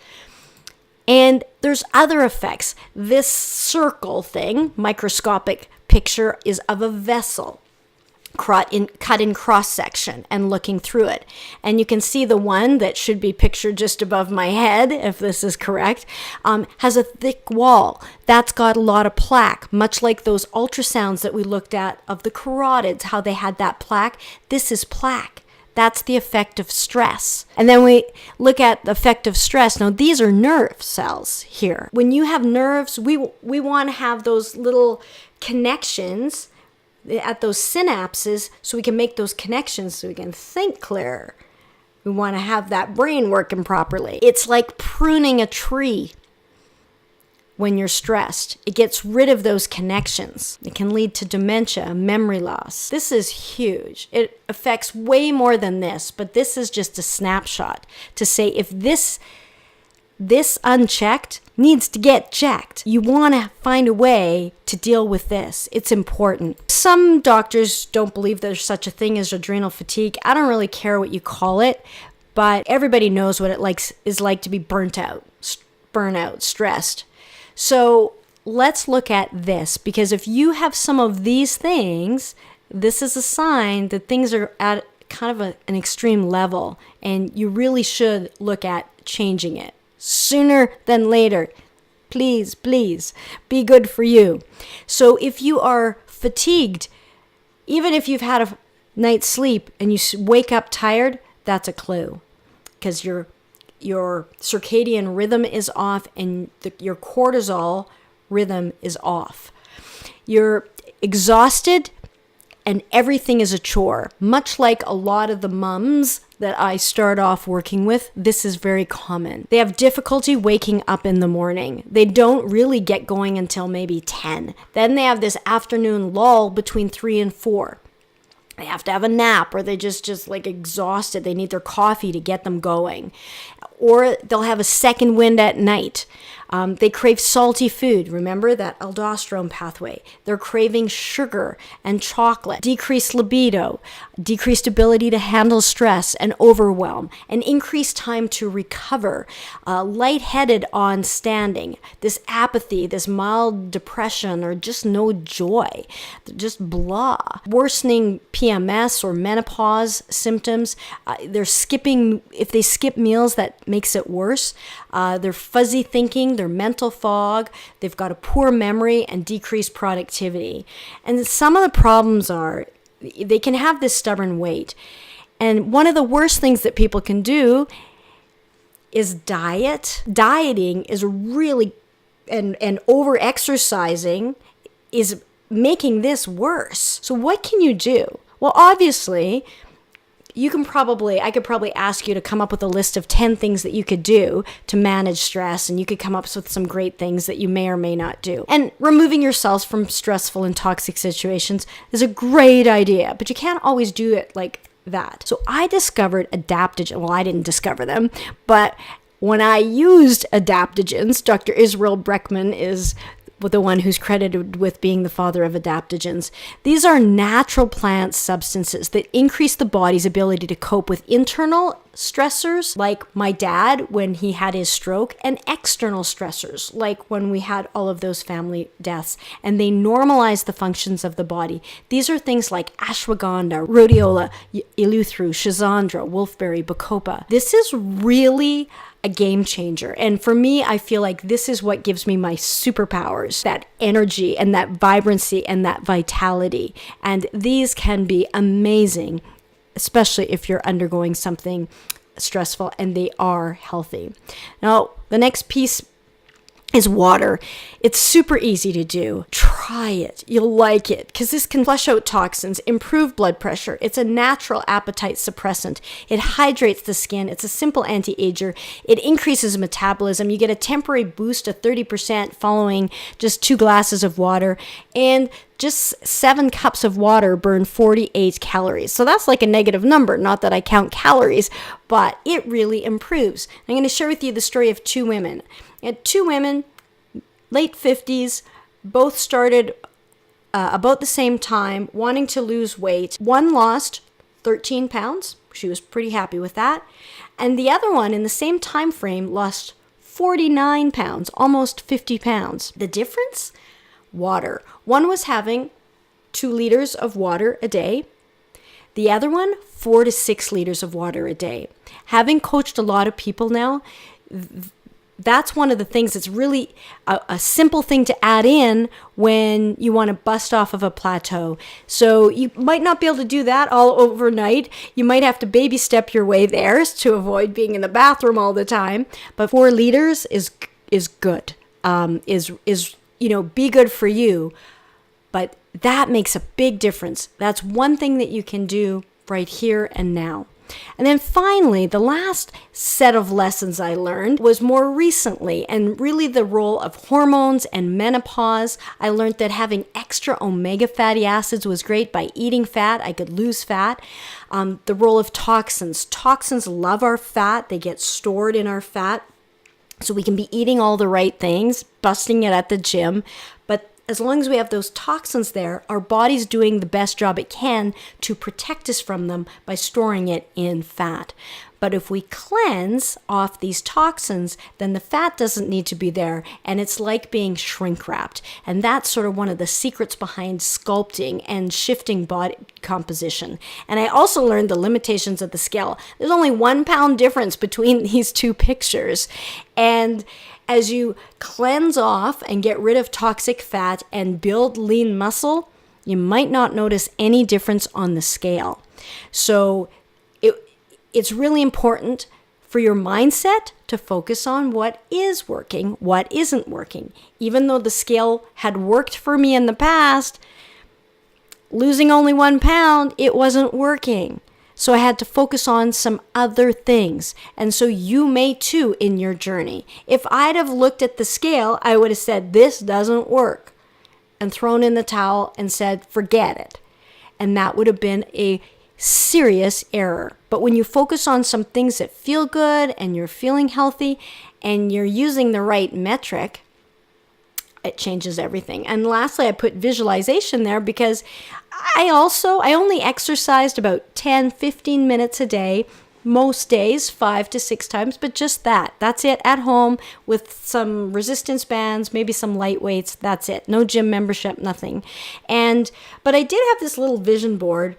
And there's other effects. This circle thing, microscopic picture, is of a vessel cut in cross section and looking through it. And you can see the one that should be pictured just above my head, if this is correct, has a thick wall. That's got a lot of plaque, much like those ultrasounds that we looked at of the carotids, how they had that plaque. This is plaque. That's the effect of stress. And then we look at the effect of stress. Now, these are nerve cells here. When you have nerves, we want to have those little connections at those synapses so we can make those connections so we can think clearer. We want to have that brain working properly. It's like pruning a tree when you're stressed. It gets rid of those connections. It can lead to dementia, memory loss. This is huge. It affects way more than this, but this is just a snapshot to say if this unchecked needs to get checked. You want to find a way to deal with this. It's important. Some doctors don't believe there's such a thing as adrenal fatigue. I don't really care what you call it, but everybody knows what it is like to be burnout, stressed. So let's look at this, because if you have some of these things, this is a sign that things are at kind of an extreme level, and you really should look at changing it sooner than later. Please be good for you. So if you are fatigued, even if you've had a night's sleep and you wake up tired, that's a clue. because your circadian rhythm is off and your cortisol rhythm is off. You're exhausted and everything is a chore. Much like a lot of the mums that I start off working with, this is very common. They have difficulty waking up in the morning. They don't really get going until maybe 10. Then they have this afternoon lull between 3 and 4. They have to have a nap, or they just like exhausted. They need their coffee to get them going. Or they'll have a second wind at night. They crave salty food. Remember that aldosterone pathway. They're craving sugar and chocolate. Decreased libido, decreased ability to handle stress and overwhelm, and increased time to recover. Lightheaded on standing. This apathy, this mild depression, or just no joy. Just blah. Worsening PMS or menopause symptoms. They're skipping, if they skip meals, that makes it worse. They're fuzzy thinking, their mental fog, they've got a poor memory and decreased productivity. And some of the problems are they can have this stubborn weight. And one of the worst things that people can do is diet. Dieting is really, and over-exercising is making this worse. So what can you do? Well, obviously, I could probably ask you to come up with a list of 10 things that you could do to manage stress, and you could come up with some great things that you may or may not do. And removing yourselves from stressful and toxic situations is a great idea, but you can't always do it like that. So I discovered adaptogens. Well, I didn't discover them, but when I used adaptogens, Dr. Israel Breckman is the one who's credited with being the father of adaptogens. These are natural plant substances that increase the body's ability to cope with internal stressors, like my dad when he had his stroke, and external stressors, like when we had all of those family deaths, and they normalize the functions of the body. These are things like ashwagandha, rhodiola, eleuthero, schizandra, wolfberry, bacopa. This is really a game changer. And for me, I feel like this is what gives me my superpowers, that energy and that vibrancy and that vitality. And these can be amazing, especially if you're undergoing something stressful and they are healthy. Now, the next piece is water. It's super easy to do. Try it. You'll like it because this can flush out toxins, improve blood pressure. It's a natural appetite suppressant. It hydrates the skin. It's a simple anti-ager. It increases metabolism. You get a temporary boost of 30% following just 2 glasses of water, and just 7 cups of water burn 48 calories. So that's like a negative number. Not that I count calories, but it really improves. I'm going to share with you the story of 2 women. I had 2 women, late 50s, both started about the same time, wanting to lose weight. One lost 13 pounds. She was pretty happy with that. And the other one, in the same time frame, lost 49 pounds, almost 50 pounds. The difference? Water. One was having 2 liters of water a day. The other one, 4 to 6 liters of water a day. Having coached a lot of people now, that's one of the things that's really a simple thing to add in when you want to bust off of a plateau. So you might not be able to do that all overnight. You might have to baby step your way there to avoid being in the bathroom all the time. But 4 liters is good. Be good for you. But that makes a big difference. That's one thing that you can do right here and now. And then finally, the last set of lessons I learned was more recently, and really the role of hormones and menopause. I learned that having extra omega fatty acids was great. By eating fat, I could lose fat. The role of toxins. Toxins love our fat. They get stored in our fat. So we can be eating all the right things, busting it at the gym, but as long as we have those toxins there, our body's doing the best job it can to protect us from them by storing it in fat. But if we cleanse off these toxins, then the fat doesn't need to be there, and it's like being shrink wrapped. And that's sort of one of the secrets behind sculpting and shifting body composition. And I also learned the limitations of the scale. There's only 1 pound difference between these 2 pictures. And as you cleanse off and get rid of toxic fat and build lean muscle, you might not notice any difference on the scale. So it's really important for your mindset to focus on what is working, what isn't working. Even though the scale had worked for me in the past, losing only 1 pound, it wasn't working. So I had to focus on some other things. And so you may too in your journey. If I'd have looked at the scale, I would have said, this doesn't work, and thrown in the towel and said, forget it. And that would have been a serious error. But when you focus on some things that feel good and you're feeling healthy and you're using the right metric, it changes everything. And lastly, I put visualization there because I only exercised about 10-15 minutes a day, most days 5 to 6 times, but just that's it, at home with some resistance bands, maybe some light weights. That's it. No gym membership, nothing. But I did have this little vision board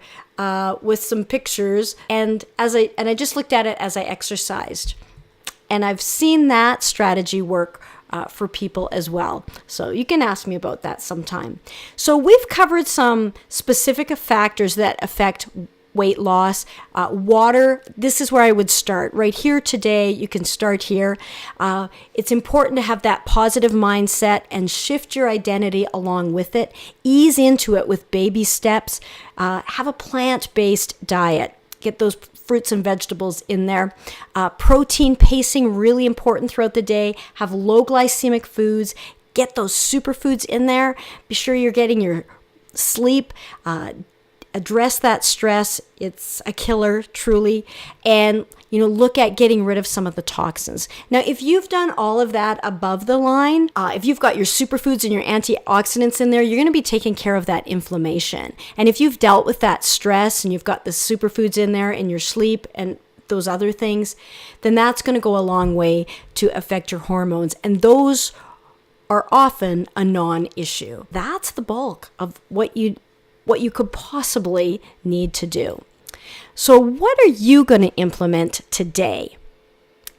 with some pictures, and I just looked at it as I exercised, and I've seen that strategy work for people as well. So you can ask me about that sometime. So we've covered some specific factors that affect weight loss. Water, this is where I would start. Right here today, you can start here. It's important to have that positive mindset and shift your identity along with it. Ease into it with baby steps. Have a plant-based diet. Get those fruits and vegetables in there. Protein pacing, really important throughout the day. Have low glycemic foods. Get those superfoods in there. Be sure you're getting your sleep. Address that stress. It's a killer, truly. And, look at getting rid of some of the toxins. Now, if you've done all of that above the line, if you've got your superfoods and your antioxidants in there, you're going to be taking care of that inflammation. And if you've dealt with that stress and you've got the superfoods in there and your sleep and those other things, then that's going to go a long way to affect your hormones. And those are often a non-issue. That's the bulk of what you could possibly need to do. So what are you going to implement today?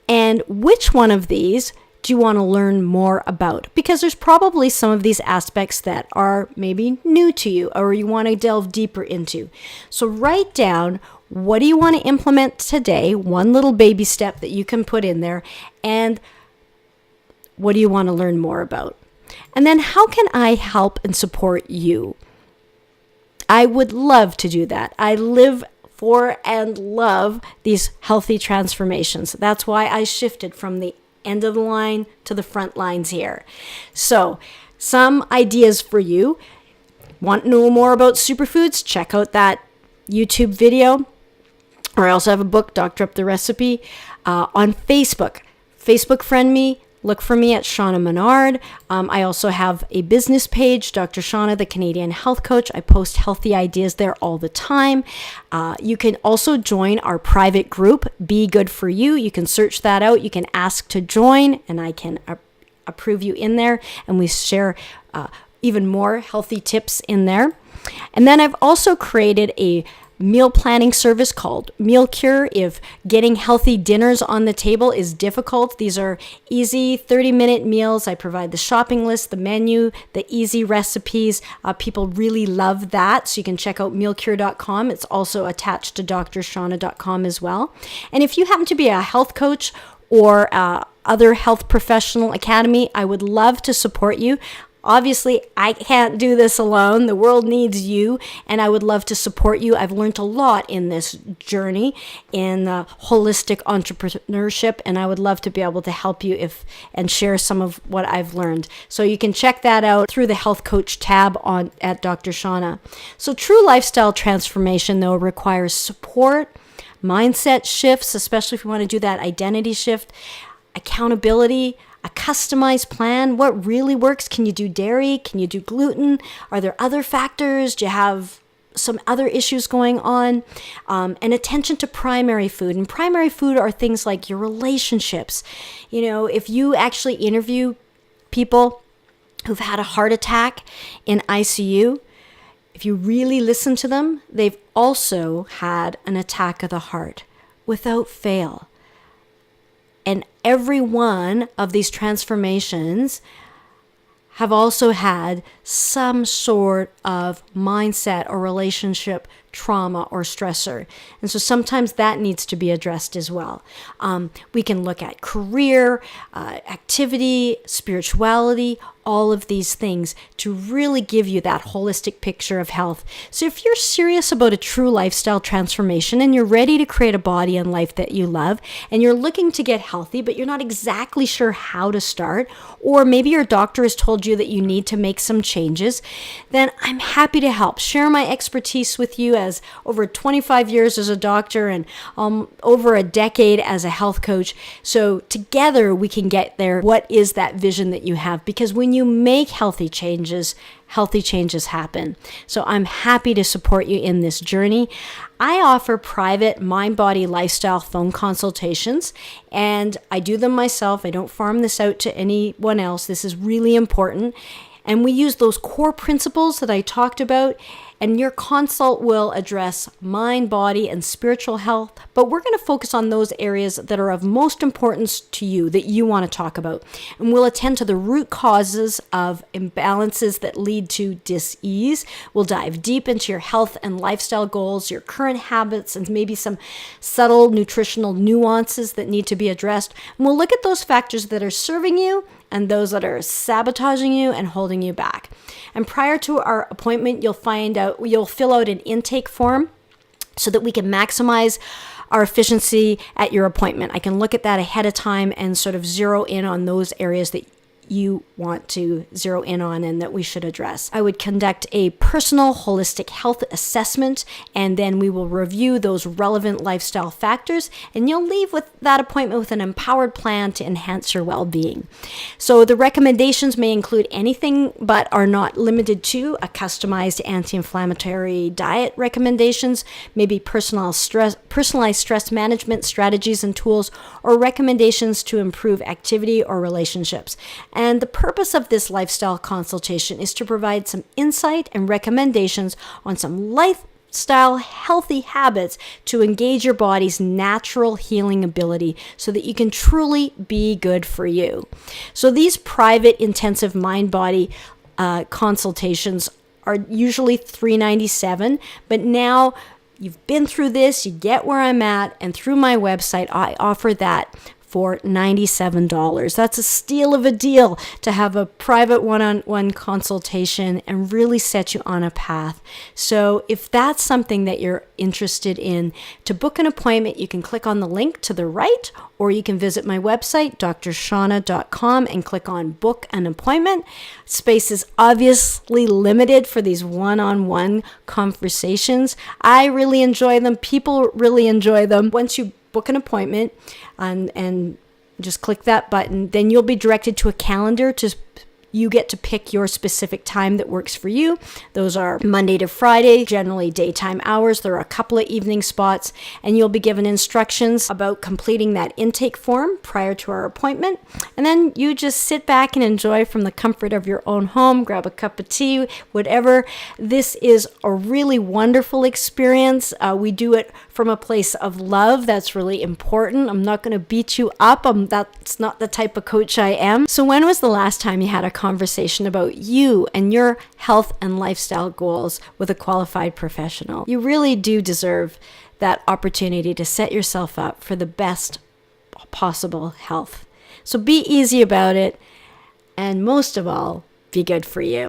And which one of these do you want to learn more about? Because there's probably some of these aspects that are maybe new to you or you want to delve deeper into. So write down, what do you want to implement today? One little baby step that you can put in there. And what do you want to learn more about? And then how can I help and support you? I would love to do that. I live for and love these healthy transformations. That's why I shifted from the end of the line to the front lines here. So, some ideas for you. Want to know more about superfoods? Check out that YouTube video. Or I also have a book, Doctor Up the Recipe, on Facebook. Facebook friend me. Look for me at Shaunna Menard. I also have a business page, Dr. Shaunna, the Canadian Health Coach. I post healthy ideas there all the time. You can also join our private group, Be Good For You. You can search that out. You can ask to join, and I can approve you in there. And we share even more healthy tips in there. And then I've also created a meal planning service called Meal Cure. If getting healthy dinners on the table is difficult, these are easy 30-minute meals. I provide the shopping list, the menu, the easy recipes. People really love that. So you can check out mealcure.com. It's also attached to drshaunna.com as well. And if you happen to be a health coach or other health professional academy, I would love to support you. Obviously, I can't do this alone. The world needs you, and I would love to support you. I've learned a lot in this journey in holistic entrepreneurship, and I would love to be able to help you and share some of what I've learned. So you can check that out through the Health Coach tab at Dr. Shaunna. So true lifestyle transformation, though, requires support, mindset shifts, especially if you want to do that identity shift, accountability, a customized plan. What really works? Can you do dairy? Can you do gluten? Are there other factors? Do you have some other issues going on? And attention to primary food. And primary food are things like your relationships. If you actually interview people who've had a heart attack in ICU, if you really listen to them, they've also had an attack of the heart without fail. And every one of these transformations have also had some sort of mindset or relationship trauma or stressor. And so sometimes that needs to be addressed as well. We can look at career, activity, spirituality, all of these things to really give you that holistic picture of health. So if you're serious about a true lifestyle transformation and you're ready to create a body and life that you love, and you're looking to get healthy, but you're not exactly sure how to start, or maybe your doctor has told you that you need to make some changes, then I'm happy to help. Share my expertise with you as over 25 years as a doctor and over a decade as a health coach. So together we can get there. What is that vision that you have? Because when you make healthy changes happen. So I'm happy to support you in this journey. I offer private mind-body lifestyle phone consultations, and I do them myself. I don't farm this out to anyone else. This is really important. And we use those core principles that I talked about, and your consult will address mind, body, and spiritual health. But we're going to focus on those areas that are of most importance to you, that you want to talk about. And we'll attend to the root causes of imbalances that lead to dis-ease. We'll dive deep into your health and lifestyle goals, your current habits, and maybe some subtle nutritional nuances that need to be addressed. And we'll look at those factors that are serving you and those that are sabotaging you and holding you back. And prior to our appointment, you'll fill out an intake form so that we can maximize our efficiency at your appointment. I can look at that ahead of time and sort of zero in on those areas that you want to zero in on and that we should address. I would conduct a personal holistic health assessment, and then we will review those relevant lifestyle factors, and you'll leave with that appointment with an empowered plan to enhance your well-being. So the recommendations may include anything but are not limited to a customized anti-inflammatory diet recommendations, maybe personalized stress management strategies and tools, or recommendations to improve activity or relationships. And the purpose of this lifestyle consultation is to provide some insight and recommendations on some lifestyle healthy habits to engage your body's natural healing ability so that you can truly be good for you. So these private intensive mind-body consultations are usually $397, but now you've been through this, you get where I'm at, and through my website, I offer that for $97. That's a steal of a deal to have a private one-on-one consultation and really set you on a path. So if that's something that you're interested in, to book an appointment, you can click on the link to the right, or you can visit my website, drshaunna.com, and click on book an appointment. Space is obviously limited for these one-on-one conversations. I really enjoy them. People really enjoy them. Once you book an appointment and just click that button, then you'll be directed to a calendar you get to pick your specific time that works for you. Those are Monday to Friday, generally daytime hours. There are a couple of evening spots, and you'll be given instructions about completing that intake form prior to our appointment. And then you just sit back and enjoy from the comfort of your own home, grab a cup of tea, whatever. This is a really wonderful experience. We do it from a place of love. That's really important. I'm not going to beat you up. That's not the type of coach I am. So when was the last time you had a conversation about you and your health and lifestyle goals with a qualified professional? You really do deserve that opportunity to set yourself up for the best possible health. So be easy about it, and most of all, be good for you.